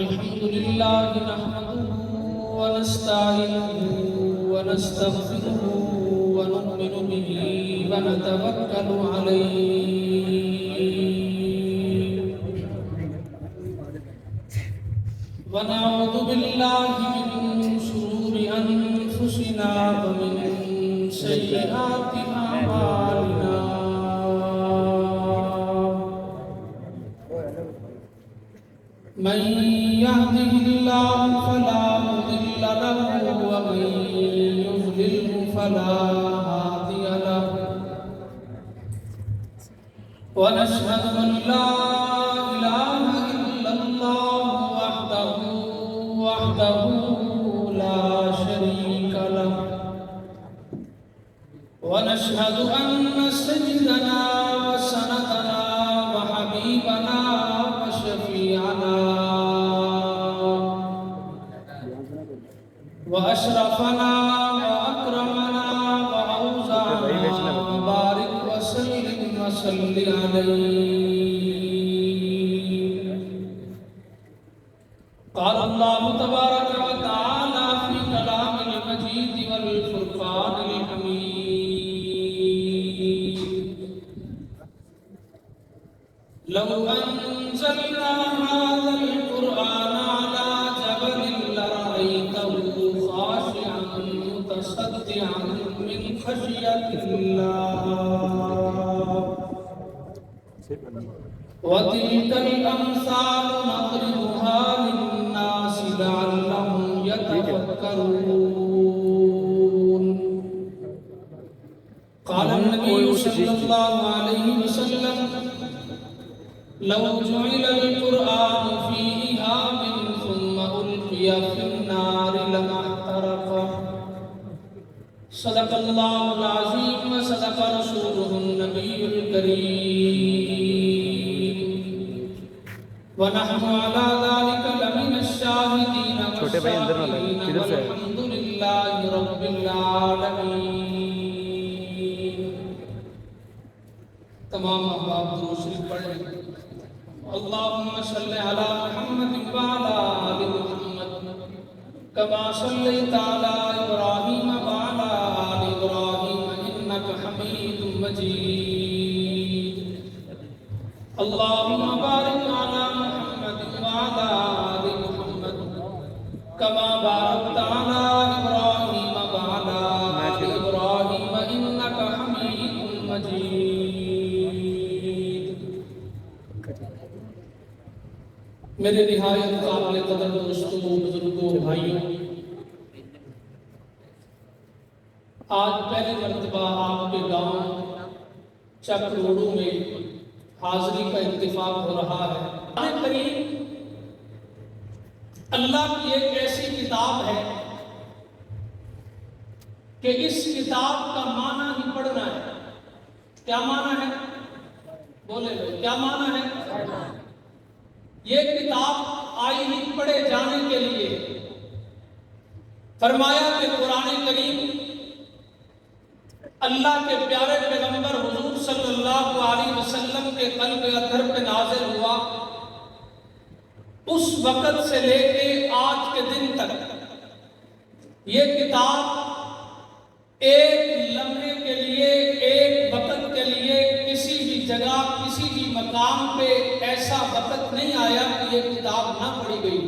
الحمد لله نحمده ونستعينه ونستغفره ونؤمن به ونتوكل عليه ونعوذ بالله من شرور أنفسنا ومن سيئات أعمالنا من يهده الله فلا مضل له ومن يضلل فلا هادي له ونشهد أن لا إله إلا الله وحده لا شريك له ونشهد أن سيدنا وسندنا وحبيبنا وشفيعنا وأشرفنا وأكرمنا وأوزعنا وبارك وسلم وصل عليه قال الله تبارك وتعالى في كلام المجيد والفرقان الحميد لو أنزلنا هذا القرآن على جبل لرأيته خاشعا متصدعا من خشية الله وتلك الأمثال نضربها للناس لعلهم يتفكرون قال النبي صلى الله عليه وسلم لو جعل القرآن في إهاب ثم ألقي في النار لما احترق صدق الله العظيم وصدق رسوله النبي الكريم ونحن على ذلك لمن الشاهدين والشاكرين والحمد لله رب العالمين تمام احباب درود شریف پڑھیں اللهم صل على محمد وعلى آل محمد كما صليت على إبراهيم وعلى آل إبراهيم إنك حميد مجيد اللهم بارك على محمد وعلى آل محمد كما باركت على إبراهيم وعلى آل إبراهيم إنك حميد مجيد میرے نہایت قابل قدر دوستوں بزرگوں بھائیوں آج پہلی مرتبہ آپ کے گاؤں چک روڑوں میں حاضری کا اتفاق ہو رہا ہے قرآن کریم اللہ کی ایک ایسی کتاب ہے کہ اس کتاب کا معنی ہی پڑھنا ہے کیا معنی ہے بولے کیا معنی ہے یہ کتاب آئی ہی پڑھے جانے کے لیے فرمایا کہ قرآن کریم اللہ کے پیارے پیغمبر حضور صلی اللہ علیہ وسلم کے قلب اطہر پہ نازل ہوا اس وقت سے لے کے آج کے دن تک یہ کتاب ایک لمحے کے لیے ایک وقت کے لیے کسی بھی جگہ کسی بھی مقام پہ ایسا وقت نہیں آیا کہ یہ کتاب نہ پڑھی گئی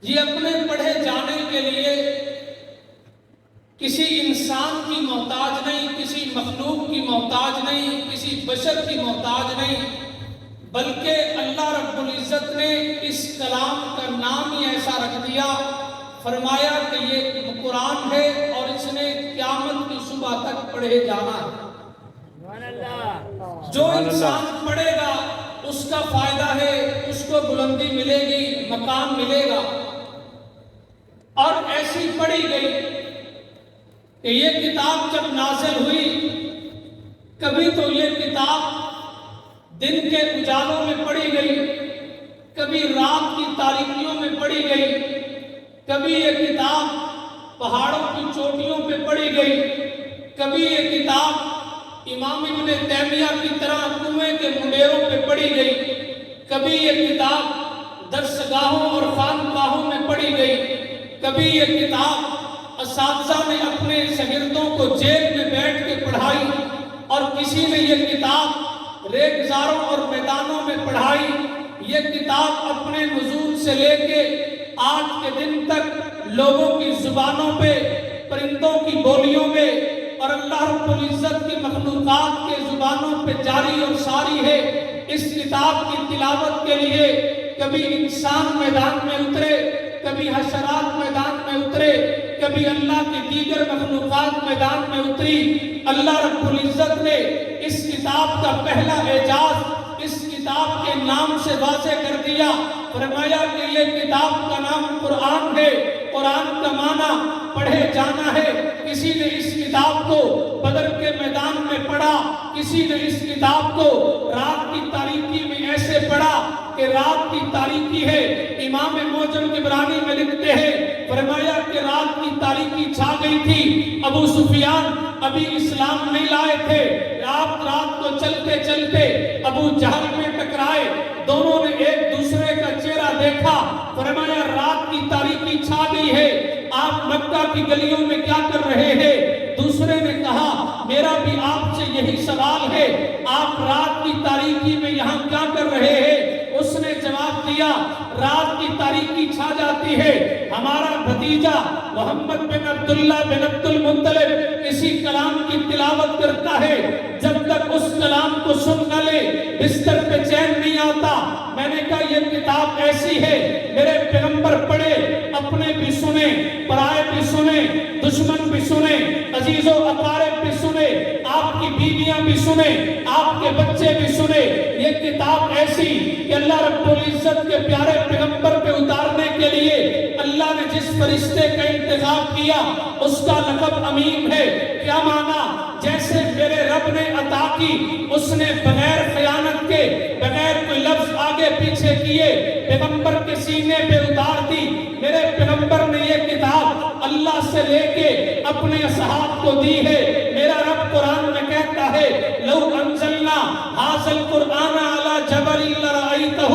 یہ اپنے پڑھے جانے کے لیے کسی انسان کی محتاج نہیں کسی مخلوق کی محتاج نہیں کسی بشر کی محتاج نہیں بلکہ اللہ رب العزت نے اس کلام کا نام ہی ایسا رکھ دیا فرمایا کہ یہ قرآن ہے اور اس نے قیامت کی صبح تک پڑھے جانا ہے جو انسان پڑھے گا اس کا فائدہ ہے اس کو بلندی ملے گی مقام ملے گا اور ایسی پڑھی گئی کہ یہ کتاب جب نازل ہوئی کبھی تو یہ کتاب دن کے اجالوں میں پڑھی گئی کبھی رات کی تاریکیوں میں پڑھی گئی کبھی یہ کتاب پہاڑوں کی چوٹیوں پہ پڑھی گئی کبھی یہ کتاب امام ابن تیمیہ کی طرح کنویں کے منڈیروں پہ پڑھی گئی کبھی یہ کتاب درسگاہوں اور خانقاہوں میں پڑھی گئی، کبھی یہ کتاب اساتذہ نے اپنے شاگردوں کو جیل میں بیٹھ کے پڑھائی، اور کسی نے یہ کتاب ریگزاروں اور میدانوں میں پڑھائی۔ یہ کتاب اپنے نزول سے لے کے آج کے دن تک لوگوں کی زبانوں پہ، پرندوں کی بولیوں میں اور اللہ رب العزت کی مخلوقات کے زبانوں پہ جاری اور ساری ہے۔ اس کتاب کی تلاوت کے لیے کبھی انسان میدان میں اترے، کبھی حشرات میدان میں اترے، کبھی اللہ کی دیگر مخلوقات میدان میں اتری۔ اللہ رب العزت نے اس کتاب کا پہلا اعجاز اس کتاب کے نام سے واضح کر دیا، فرمایا کہ یہ کتاب کا نام قرآن ہے۔ قرآن کا معنی پڑھے جانا ہے۔ کسی نے اس کتاب کو بدر کے میدان میں پڑھا، کسی نے اس کتاب کو رات کی تاریکی میں ایسے پڑھا کہ رات کی تاریکی ہے۔ امام معجم عبرانی میں لکھتے ہیں، فرمایا کہ رات کی تاریکی چھا گئی تھی، ابو سفیان ابھی اسلام نہیں لائے تھے، رات کو چلتے چلتے ابو جہل میں ٹکرائے، دونوں نے ایک دوسرے کا چہرہ دیکھا، فرمایا رات کی تاریکی چھا گئی ہے، آپ مکہ کی گلیوں میں کیا کر رہے ہیں؟ دوسرے نے کہا میرا بھی آپ سے یہی سوال ہے، آپ رات کی تاریکی میں یہاں کیا کر رہے ہیں؟ اس نے جواب دیا رات کی تاریکی چھا جاتی ہے، ہمارا بھتیجا محمد بن عبداللہ بن عبد المطلب اسی کلام کی تلاوت کرتا ہے، جب تک اس کلام کو سن نہ لے بستر پہ چین نہیں آتا۔ میں نے کہا یہ کتاب ایسی ہے، میرے پیغمبر پڑھے، اپنے بھی سنے، پرائے بھی سنے، دشمن بھی سنے، عزیز و اقارب بھی سنے، آپ کی بیویاں بھی سنے، آپ کے بچے بھی سنے۔ یہ کتاب ایسی کہ اللہ رب العزت کے پیارے پیغمبر پہ اتارنے کے لیے اللہ نے جس فرشتے کا انتخاب کیا اس کا لقب امین ہے۔ کیا معنی؟ جیسے میرے رب نے عطا کی، اس نے بغیر خیانت کے، بغیر کوئی لفظ آگے پیچھے کیے پیغمبر کے سینے پہ اتار دی۔ میرے پیغمبر نے یہ کتاب اللہ سے لے کے اپنے اصحاب کو دی ہے۔ میرا رب قرآن میں کہتا ہے لو انزلنا ھذا القرآن علی جبل لرأیتہ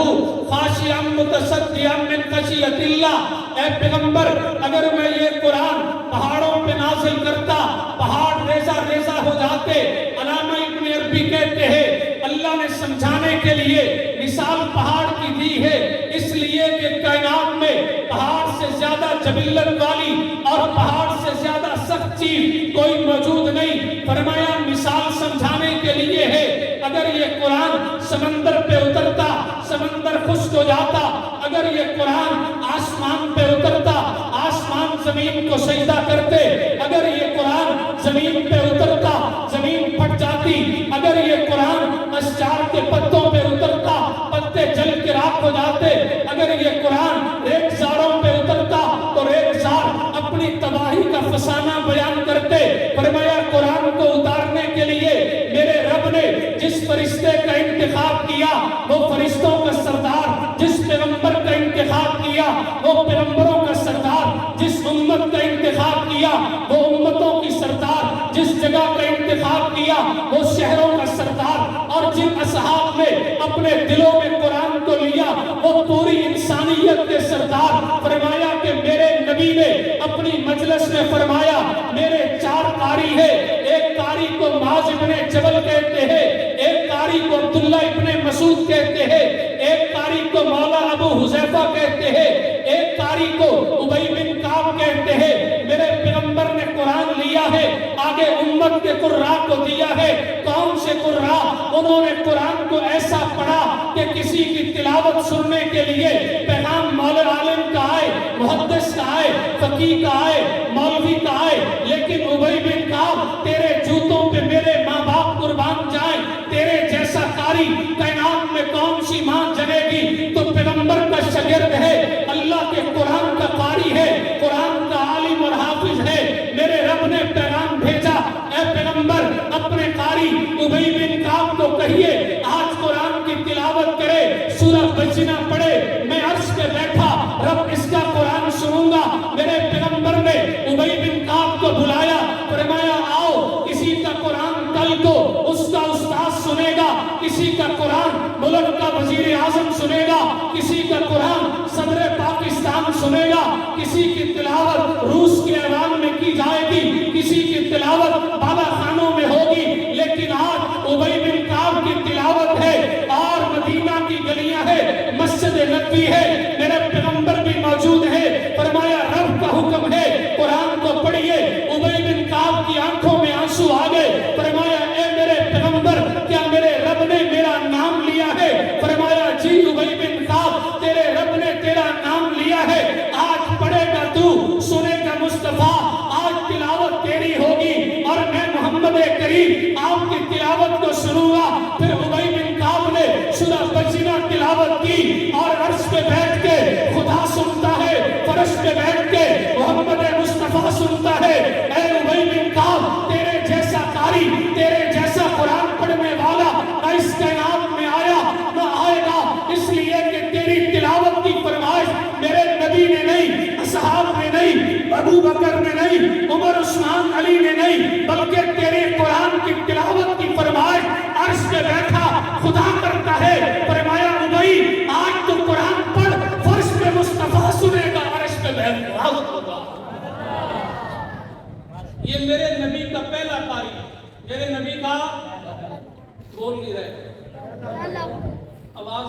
خاشعا متصدعا من خشیۃ اللہ۔ اے پیغمبر اگر میں یہ قرآن پہاڑوں پہ نازل کرتا، پہاڑ ریزہ ریزہ ہو جاتے۔ علامہ ابن عربی کہتے ہیں اللہ نے سمجھانے کے لیے مثال پہاڑ کی دی ہے، اس لیے کہ کائنات میں پہاڑ سے زیادہ جبلت والی اور پہاڑ سے زیادہ سخت چیز کوئی موجود نہیں۔ فرمایا مثال سمجھانے کے لیے ہے، اگر یہ قرآن سمندر پہ اترتا سمندر خشک ہو جاتا، اگر یہ قرآن آسمان پہ اترتا آسمان زمین کو سجدہ کرتے، اگر یہ قرآن زمین پہ اترتا زمین پھٹ جاتی، اگر یہ قرآن اشجار کے پتوں پہ اترتا پتے جل کے راکھ ہو جاتے، اگر یہ قرآن ریگزاروں پہ اترتا تو ریگزار اپنی تباہی کا فسانہ بیان کرتے۔ فرمایا قرآن کو اتارنے کے لیے میرے رب نے جس فرشتے کا انتخاب کیا وہ فرشتوں کا سردار، جس پیغمبر کا انتخاب کیا وہ پیغمبروں کا سردار، جس امت کا انتخاب کیا وہ امتوں کی سردار، جس جگہ کا انتخاب کیا وہ شہروں کا سردار، اور جن اصحاب نے اپنے دلوں میں قرآن کو لیا وہ پوری انسانیت کے سردار۔ فرمایا کہ میرے نبی نے اپنی مجلس میں فرمایا میرے چار قاری ہیں، ایک قاری کو معاذ ابن جبل کہتے ہیں، ایک قاری کو عبداللہ ابن مسعود کہتے ہیں، ایک قاری کو مولا ابو حذیفہ کہتے ہیں، ایک قاری کو ابی بن کعب کہتے ہیں۔ میرے پیغمبر نے قرآن لیا ہے، آگے امت کے قراء کو دیا ہے۔ کون سے قراء؟ انہوں نے قرآن کو ایسا پڑھا کہ کسی کی تلاوت سننے کے لیے پیغام مولا عالم کا آئے، محدث کا آئے، فقیہ کا آئے، مولوی کا آئے، لیکن ابی بن کعب تیرے جوتوں پہ میرے ماں باپ قربان جائیں، تیرے جیسا قاری کائنات میں کون سی ماں جنے گی؟ تو پیغمبر کا شاگرد ہے، اللہ کے قرآن کا قاری ہے، قرآن کا عالم اور حافظ ہے۔ میرے رب نے پیغام بھیجا، اے پیغمبر اپنے قاری ابی بن کعب کو کہیے آج قرآن کی تلاوت کرے، سورہ بجنہ پڑھے، میں عرش پہ بیٹھا رب اس کا قرآن سنوں گا۔ میرے پیغمبر نے ابی بن کعب کو بلایا، فرمایا آؤ کسی کا قرآن کل کو اس کا استاد سنے گا، کسی کا قرآن ملک کا وزیر اعظم سنے گا، کسی کا قرآن صدر پاکستان سنے گا، کسی کی تلاوت روس کے ایوان میں کی جائے گی، کسی کی تلاوت بالا خانوں میں ہوگی، لیکن آج ابی بن کعب کی تلاوت ہے اور مدینہ کی گلیاں ہے، مسجد نبوی ہے، میرے پیغمبر بھی موجود ہے، فرمایا رب کا حکم ہے قرآن کو پڑھیے۔ ابی بن کعب کی آنکھوں میں آنسو آ گئے، فرمایا اے میرے پیغمبر کیا میرے رب نے میرا نام لیا ہے؟ فرمایا جی ابی بن کعب تیرے رب نے تیرا نام لیا ہے، آج پڑھے گا تو، سنے گا مصطفیٰ، آج تلاوت تیری ہوگی اور میں محمد کریم آپ کی تلاوت کو سنوں گا۔ پھر ابی بن کعب نے سورہ بجنہ تلاوت کی اور عرش پہ بیٹھ کے خدا سنتا ہے، فرش پہ بیٹھ کے محمد مصطفیٰ سنتا ہے۔ اے ابی بن کعب تیرے جیسا قاری، تیرے جیسا قرآن پڑھنے والا نہ اس کائنات میں آیا نہ آئے گا، اس لیے کہ تیری تلاوت کی فرمائش میرے نبی نے نہیں، اصحاب نے نہیں، ابو بکر نے نہیں، عمر عثمان علی نے نہیں، بلکہ تیرے قرآن کی تلاوت کی فرمائش عرش پہ بیٹھا خدا کرتا ہے۔ فرمایا ابی آج تو قرآن پڑھ، فرش پہ مصطفیٰ سنے گا، عرش پہ بیٹھا ہوگا۔ یہ میرے نبی کا پہلا قاری ہے، میرے نبی کا بول نہیں رہے، آواز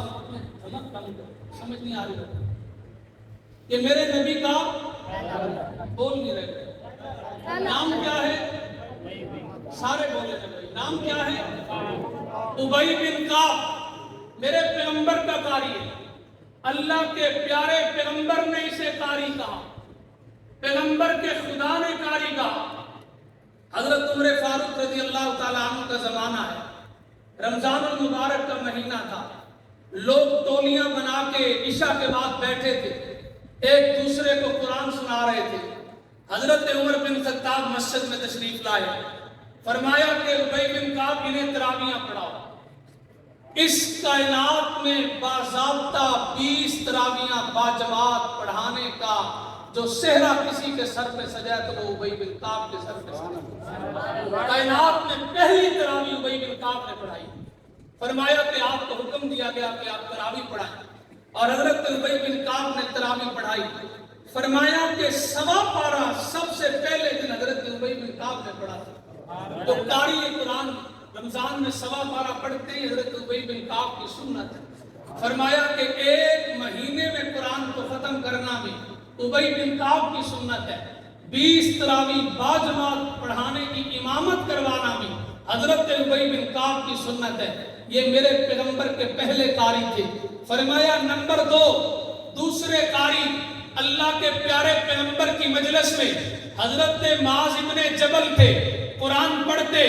سمجھ نہیں آ رہی ہے، یہ میرے نبی کا بول نہیں رہے۔ نام کیا ہے؟ سارے بولے ہیں بھائی، نام کیا ہے؟ ابی بن کعب میرے پیغمبر کا قاری ہے، اللہ کے پیارے پیغمبر نے اسے قاری کہا، پیغمبر کے خدا نے قاری کہا۔ حضرت عمر فاروق رضی اللہ تعالیٰ عنہ کا زمانہ ہے، رمضان المبارک کا مہینہ تھا، لوگ تولیاں بنا کے عشاء کے بعد بیٹھے تھے، ایک دوسرے کو قرآن سنا رہے تھے۔ حضرت عمر بن خطاب مسجد میں تشریف لائے، فرمایا کہ ابی بن کعب انہیں تراویحاں پڑھاؤ۔ اس کائنات میں باضابطہ 20 تراویحاں باجماعت پڑھانے کا جو صحرا کسی کے سر پہ سجا تو وہ ابی بن کعب کے سر پہ سجا۔ کائنات میں پہلی تراویح ابی بن کعب نے پڑھائی، فرمایا کہ آپ کو حکم دیا گیا کہ آپ تراویح پڑھائیں، اور حضرت ابی بن کعب نے تراویح پڑھائی۔ فرمایا کہ سوا پارہ سب سے پہلے دن حضرت ابی بن کعب نے پڑھا تھا، تو قاری قرآن رمضان میں سوا پارہ پڑھتے ہیں، حضرت ابی بن کعب کی سنت ہے۔ فرمایا کہ ایک مہینے میں قرآن کو ختم کرنا بھی ابی بن کعب کی سنت ہے، 20 تراویح باجماعت پڑھانے کی امامت کروانا بھی حضرت ابی بن کعب کی سنت ہے۔ یہ میرے پیغمبر کے پہلے قاری تھے۔ فرمایا نمبر 2، دوسرے قاری اللہ کے پیارے پیغمبر کی مجلس میں حضرت معاذ ابن جبل تھے، قرآن پڑھتے،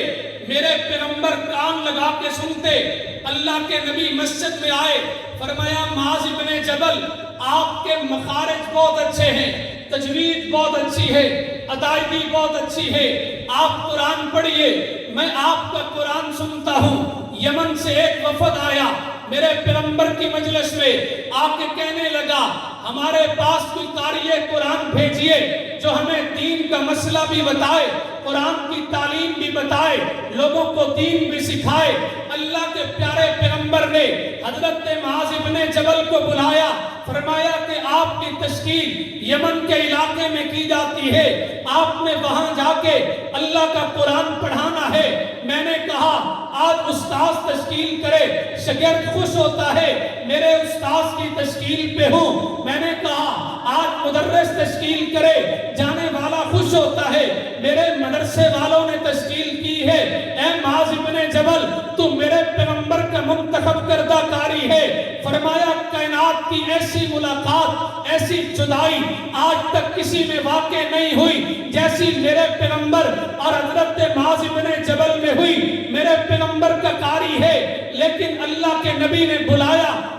میرے پیغمبر کان لگا کے سنتے، اللہ کے نبی مسجد میں آئے، فرمایا معاذ ابن جبل آپ کے مخارج بہت اچھے ہیں، تجوید بہت اچھی ہے، ادائیگی بہت اچھی ہے، آپ قرآن پڑھیے، میں آپ کا قرآن سنتا ہوں۔ یمن سے ایک وفد آیا میرے پیغمبر کی مجلس میں، آ کے کہنے لگا ہمارے پاس کوئی قاری قرآن بھیجیے جو ہمیں دین کا مسئلہ بھی بتائے، قرآن کی تعلیم بھی بتائے، لوگوں کو دین بھی سکھائے۔ اللہ کے پیارے پیغمبر نے حضرت معاذ ابن جبل کو بلایا، فرمایا کہ آپ کی تشکیل یمن کے علاقے میں کی جاتی ہے، آپ نے وہاں جا کے اللہ کا قرآن پڑھانا ہے۔ میں نے کہا آج استاذ تشکیل کرے، شاگرد خوش ہوتا ہے میرے استاذ کی تشکیل پہ ہوں۔ میں نے کہا آج مدرس تشکیل کرے، جانے والا خوش ہوتا ہے میرے مدرسے والوں نے تشکیل کی ہے۔ اے معاذ ابن جبل تو میرے پیغمبر کا منتخب کردہ قاری ہے۔ فرمایا کائنات کی ایسی ملاقات، ایسی جدائی آج تک کسی میں واقع نہیں ہوئی جیسی میرے پیغمبر اور حضرت معاذ ابن جبل میں ہوئی۔ میرے پیغمبر کا قاری ہے، لیکن اللہ کے نبی نے بلایا،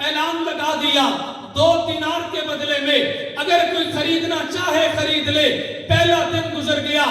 اعلان لگا دیا 2 دینار کے بدلے میں اگر کوئی خریدنا چاہے خرید لے. پہلا دن گزر گیا.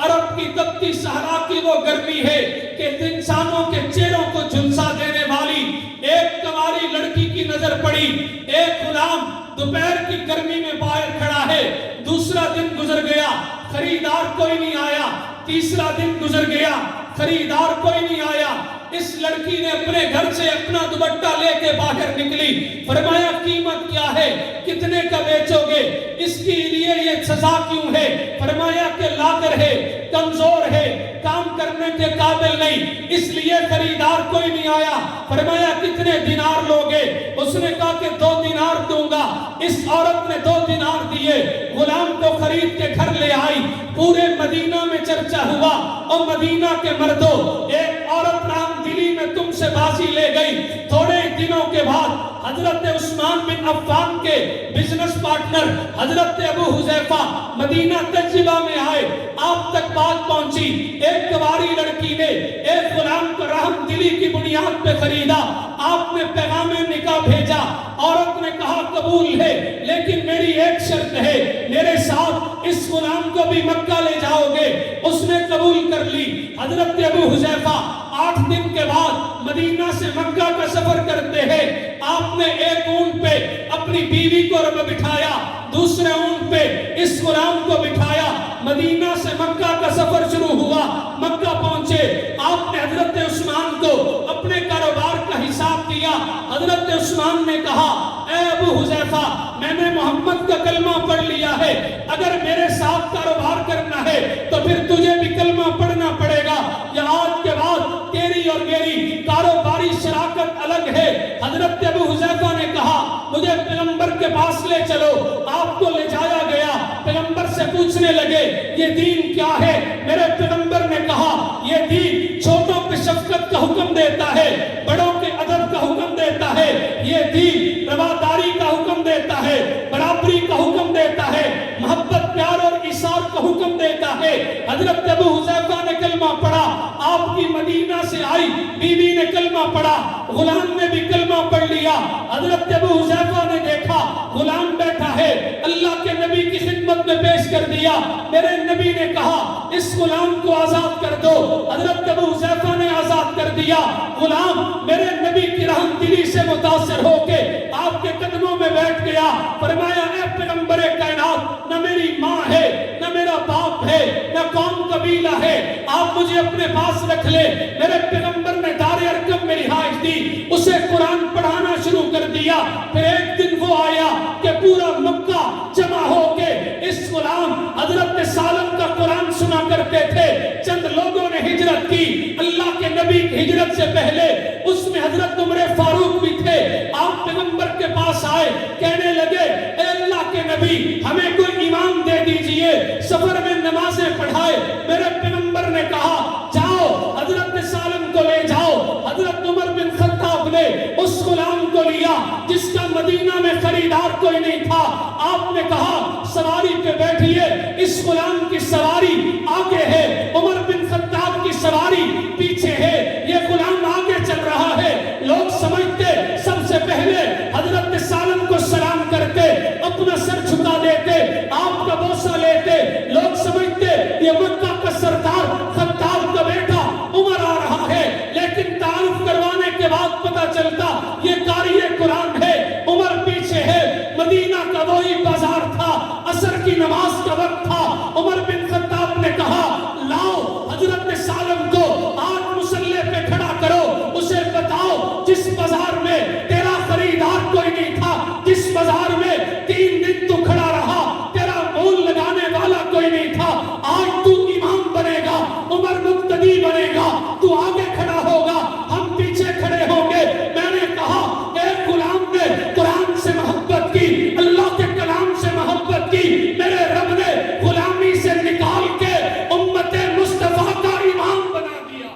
عرب کی تپتی صحرا کی وہ گرمی ہے کہ انسانوں کے چہروں کو جھلسا دینے والی ایک کنواری لڑکی کی نظر پڑی. ایک غلام دوپہر کی گرمی میں باہر کھڑا ہے. دوسرا دن گزر گیا, خریدار کوئی نہیں آیا. تیسرا دن گزر گیا, خریدار کوئی نہیں آیا. اس لڑکی نے اپنے گھر سے اپنا دوپٹہ لے کے باہر نکلی. فرمایا قیمت کیا ہے, کتنے کا بیچو گے, اس کے لیے یہ سزا کیوں ہے؟ فرمایا کہ لاغر ہے, کمزور ہے, کام کرنے کے قابل نہیں, اس لیے خریدار کوئی نہیں آیا. فرمایا کتنے دینار لوگے؟ اس نے کہا کہ 2 دینار دوں گا. اس عورت نے 2 دینار دیے, غلام کو خرید کے گھر لے آئی. پورے مدینہ میں چرچا ہوا, اور مدینہ کے مردوں ایک عورت رام دلی میں تم سے بازی لے گئی. تھوڑے دنوں کے بعد حضرت عثمان بن عفان کے بزنس پارٹنر حضرت ابو حذیفہ مدینہ تجربہ میں آئے. آپ تک بات پہنچی. ایک کنواری لڑکی نے ایک غلام کو رحم دلی کی بنیاد پہ خریدا. آپ نے پیغام نکاح بھیجا. عورت نے کہا قبول ہے, لیکن میری ایک شرط ہے, میرے ساتھ اس غلام کو بھی مکہ لے جاؤ گے. اس نے قبول کر لی. حضرت ابو حذیفہ 8 دن کے بعد مدینہ سے مکہ کا سفر کرتے ہیں. آپ نے ایک اونٹ پہ اپنی بیوی کو بٹھایا, دوسرے اونٹ پہ اس غلام کو بٹھایا. مدینہ سے مکہ کا سفر شروع ہوا. مکہ پہنچے. آپ نے حضرت عثمان کو اپنے کاروبار کا حساب دیا. حضرت عثمان نے کہا اے ابو حذیفہ, میں نے محمد کا کلمہ پڑھ لیا ہے, اگر میرے ساتھ کاروبار کرنا ہے تو پھر تجھے بھی کلمہ پڑھنا پڑے گا, یا آج کے بعد تیری اور میری کاروباری شراکت الگ ہے. حضرت ابو حذیفہ نے کہا مجھے پیغمبر کے پاس لے چلو. آپ کو لے جایا گیا. پیغمبر سے پوچھنے لگے یہ دین کیا ہے؟ میرے پیغمبر نے کہا یہ دین چھوٹوں پہ شفقت کا حکم دیتا ہے, بڑوں کے ادب کا حکم دیتا ہے. یہ دین رواداری کا حکم دیتا ہے, برابری کا حکم دیتا ہے, محبت پیار اور ایثار کا حکم دیتا ہے. حضرت ابو حذیفہ نے کلمہ پڑھا. آپ کی مدینہ سے آئی بیوی نے کلمہ پڑھا, غلام نے بھی کلمہ پڑھ لیا. حضرت ابو حذیفہ نے دیکھا غلام بیٹھا ہے, اللہ کے نبی کی خدمت میں پیش کر دیا. میرے نبی نے کہا اس غلام کو آزاد کر دو. حضرت ابو حذیفہ نے آزاد کر دیا. غلام میرے نبی کی رحم دلی سے متاثر ہو کے آپ کے قدموں میں بیٹھ گیا. فرمایا اے پیغمبر کائنات, نہ میری ماں ہے, نہ میرا باپ ہے, نہ کون قبیلہ ہے, آپ مجھے اپنے پاس رکھ لے. میرے پیغمبر نے دار ارقم میں رہائش دی, اسے قرآن پڑھانا شروع کر دیا. پھر ایک دن وہ آیا کہ پورا مکہ جمع ہو کے اس غلام حضرت سالم کا قرآن سنا کرتے تھے. چند لوگوں نے ہجرت کی. اللہ کے نبی کی ہجرت سے پہلے اس میں حضرت عمر فاروق بھی تھے. آپ پیغمبر کے پاس آئے, کہنے لگے اے اللہ کے نبی ہمیں کوئی امام دے دیجئے, سفر میں نمازیں پڑھائے. میرے پیغمبر نے کہا جاؤ حضرت سالم کو لے جاؤ. حضرت عمر بن خطاب نے اس غلام کو لیا جس کا مدینہ میں خریدار کوئی نہیں تھا. آپ نے کہا سواری پہ بیٹھیے. اس غلام کی سواری آگے ہے, عمر بن خطاب کی سواری پیچھے ہے. یہ غلام آگے چل رہا ہے. لوگ سمجھتے سب سے پہلے حضرت سالم کو سلام کرتے, اپنا سر جھکا دیتے, آپ کا بوسہ لیتے. لوگ سمجھتے یہ مکہ کا سردار خطاب کا بیٹا عمر آ رہا ہے, لیکن تعارف کروانے کے بعد پتہ چلتا یہ قاری قرآن ہے. عمر پیچھے ہے. مدینہ کا وہی بازار تھا, عصر کی نماز کا وقت تھا. عمر بن خطاب نے کہا لاؤ حضرت سالم کو آج مصلی پہ کھڑا کرو, اسے بتاؤ جس بازار میں تیرا خریدار کوئی نہیں تھا, جس بازار میں 3 دن تو کھڑا رہا, تیرا مول لگانے والا کوئی نہیں تھا, آج تو امام بنے گا, عمر مقتدی بنے گا, تو آگے کھڑا ہوگا, ہم پیچھے کھڑے ہوں گے. میں نے کہا ایک غلام نے قرآن سے محبت کی, اللہ کے کلام سے محبت کی. میرے رب نے غلامی سے نکال کے امت مصطفیٰ کا امام بنا دیا.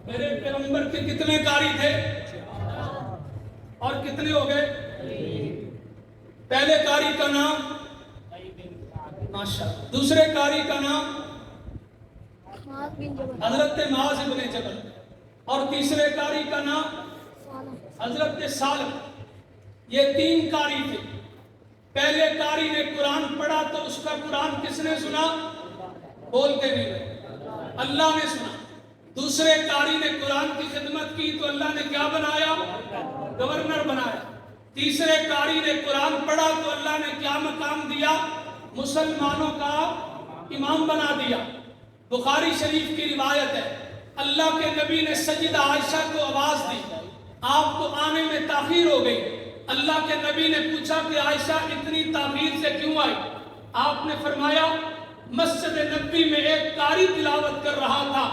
میرے پیغمبر کے کتنے قاری تھے اور کتنے ہو گئے؟ پہلے قاری کا نام ماشاءاللہ, دوسرے قاری کا نام حضرت معاذ بن جبل, اور تیسرے قاری کا نام حضرت سالم یہ 3 قاری تھے. پہلے قاری نے قرآن پڑھا تو اس کا قرآن کس نے سنا؟ بولتے نہیں رہے، اللہ نے سنا. دوسرے قاری نے قرآن کی خدمت کی تو اللہ نے کیا بنایا؟ گورنر بنایا. تیسرے قاری نے قرآن پڑھا تو اللہ نے کیا مقام دیا؟ مسلمانوں کا امام بنا دیا. بخاری شریف کی روایت ہے، اللہ کے نبی نے سیدہ عائشہ کو آواز دی، آپ کو آنے میں تاخیر ہو گئی. اللہ کے نبی نے پوچھا کہ عائشہ اتنی تاخیر سے کیوں آئی؟ آپ نے فرمایا مسجد نبوی میں ایک قاری تلاوت کر رہا تھا،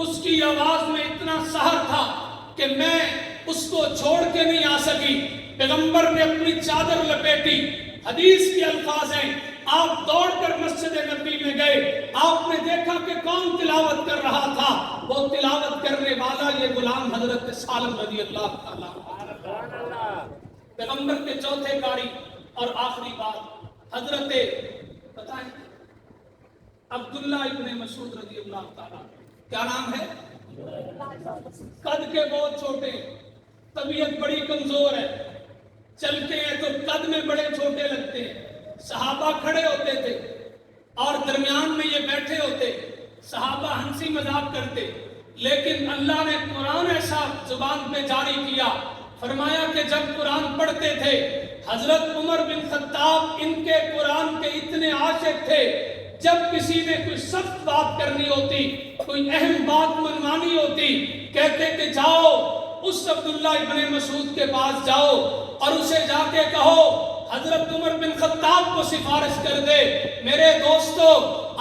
اس کی آواز میں اتنا سحر تھا کہ میں اس کو چھوڑ کے نہیں آ سکی. پیغمبر نے اپنی چادر لپیٹی. حدیث کے الفاظ ہیں، آپ دوڑ کر مسجد نبوی میں گئے، آپ نے دیکھا کہ کون تلاوت کر رہا تھا؟ وہ تلاوت کرنے والا یہ غلام حضرت سالم رضی اللہ تعالیٰ. پیغمبر کے چوتھے قاری اور آخری بات حضرت بتائیں عبداللہ ابن مسعود رضی اللہ تعالیٰ. کیا نام ہے؟ قد کے بہت چھوٹے، طبیعت بڑی کمزور ہے، چلتے ہیں تو قد میں بڑے چھوٹے لگتے ہیں. صحابہ کھڑے ہوتے تھے اور درمیان میں یہ بیٹھے ہوتے، صحابہ ہنسی مذاق کرتے، لیکن اللہ نے قرآن ایسا زبان پہ جاری کیا، فرمایا کہ جب قرآن پڑھتے تھے حضرت عمر بن خطاب ان کے قرآن کے اتنے عاشق تھے، جب کسی نے کوئی سخت بات کرنی ہوتی، کوئی اہم بات منوانی ہوتی، کہتے کہ جاؤ اس عبداللہ ابن مسعود کے پاس جاؤ اور اسے جا کے کہو حضرت عمر بن خطاب کو سفارش کر دے. میرے دوستو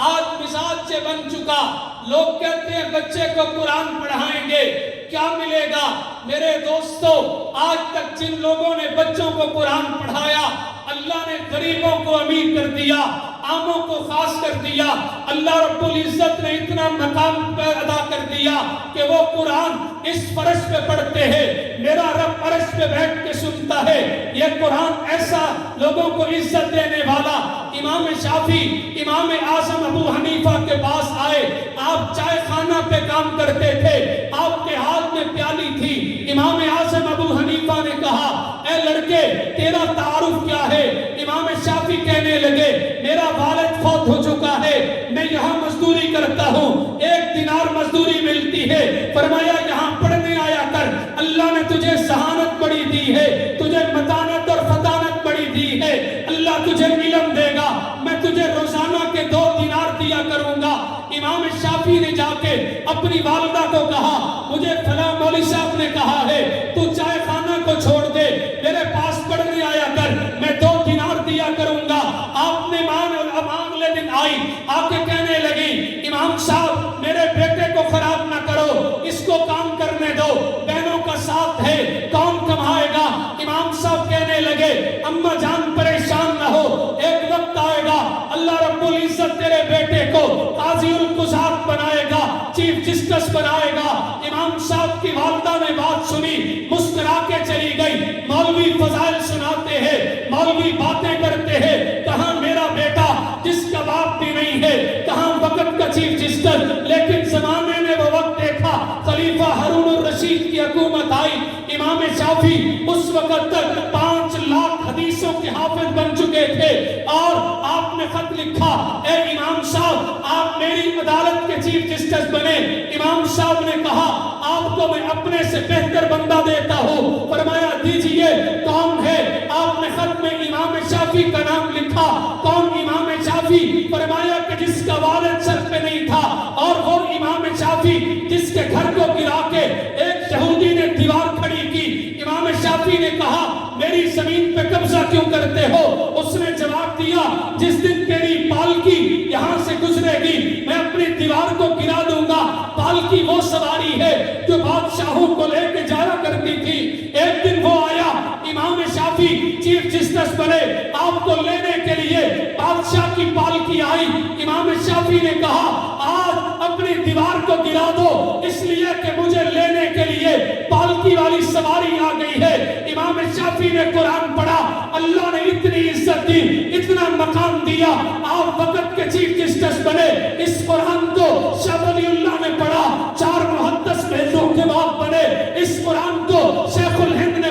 آج مزاج سے بن چکا، لوگ کہتے ہیں بچے کو قرآن پڑھائیں گے، کیا ملے گا؟ میرے دوستو آج تک جن لوگوں نے بچوں کو قرآن پڑھایا، اللہ نے غریبوں کو امیر کر دیا، عاموں کو خاص کر دیا. اللہ رب العزت نے اتنا مقام پر ادا کر دیا کہ وہ قرآن اس فرش پہ پڑھتے ہیں، میرا رب عرش پہ بیٹھ کے سنتا ہے. یہ قرآن ایسا لوگوں کو عزت دینے والا. امام شافعی امام اعظم ابو حنیفہ کے پاس آئے، آپ چائے خانہ پہ کام کرتے تھے، آپ کے ہاتھ میں پیالی تھی. امام اعظم ابو حنیفہ نے کہا اے لڑکے تیرا تعارف کیا ہے؟ امام شافعی کہنے لگے میرا والد فوت ہو چکا ہے، میں یہاں مزدوری کرتا ہوں، 1 دینار مزدوری ملتی ہے. فرمایا یہاں پڑھنے آیا کر، اللہ نے تجھے ذہانت بڑی دی ہے، تجھے متانت اور فطانت بڑی دی ہے، اللہ تجھے علم دے گا، میں تجھے روزانہ کے 2 دینار دیا کروں گا. امام شافعی نے جا کے اپنی والدہ کو کہا مجھے فلاں مولوی صاحب نے کہا ہے تو چائے خانہ کو چھوڑ دے، میرے پاس پڑھنے آیا کر، میں 2 دینار دیا کروں گا. آپ نے اگلے دن آئی آ کے کہنے لگی امام صاحب میرے بیٹے کو خراب نہ کرو، اس کو کام کرنے دو، بہنوں کا ساتھ ہے، کون کمائے گا؟ امام صاحب کہنے لگے اماں جان پریشان نہ ہو، ایک وقت آئے گا اللہ رب العزت تیرے بیٹے کو قاضی القضات بنائے گا، چیف جسٹس بنائے گا. امام صاحب کی والدہ نے بات سنی، مسکرا کے چلی گئی. مولوی فضائل سناتے ہیں، مولوی باتیں کرتے ہیں، کہاں میرا بیٹا جس کا باپ بھی نہیں ہے، کہاں وقت کا چیف جسٹس. لیکن زمانے نے وہ وقت دیکھا، خلیفہ ہارون الرشید کی حکومت آئی. امام شافعی اس وقت تک 5 لاکھ حدیثوں کے حافظ بن چکے تھے اور آپ نے خط لکھا اے امام صاحب آپ میری عدالت کے چیف جسٹس بنے. امام صاحب نے کہا آپ کو میں اپنے سے بہتر بندہ دیتا ہوں. فرمایا دیجئے کون ہے؟ آپ نے خط میں امام شافعی کا نام لکھا. کون امام شافعی؟ فرمایا کہ جس کا والد سر پہ نہیں تھا، اور وہ امام شافعی جس کے گھر کو گرا کے ایک یہودی نے دیوار کھڑی کی. امام شافعی نے کہا میری زمین پہ قبضہ کیوں کرتے ہو؟ اس نے جواب دیا جس دن تیری پالکی یہاں سے گزرے گی میں اپنی دیوار کو گرا دوں گا. پالکی وہ سواری ہے جو بادشاہوں کو لے کے جایا کرتی تھی. ایک دن وہ آیا، امام شافعی چیف جسٹس بنے، آپ کو لینے کے لیے بادشاہ کی پالکی آئی. امام شافعی نے کہا آج اپنی دیوار کو گرا دو، اس لیے کہ مجھے لینے کے لیے پالکی والی سواری آ گئی ہے. امام شافعی نے قرآن پڑھا، اللہ نے اتنی عزت دی، اتنا مقام دیا، آپ وقت کے چیف جسٹس بنے. اس قرآن کو شاہ ولی اللہ نے پڑھا، 4 محدث بھیجوں کے بعد بنے. اس قرآن کو شیخ الہند نے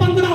15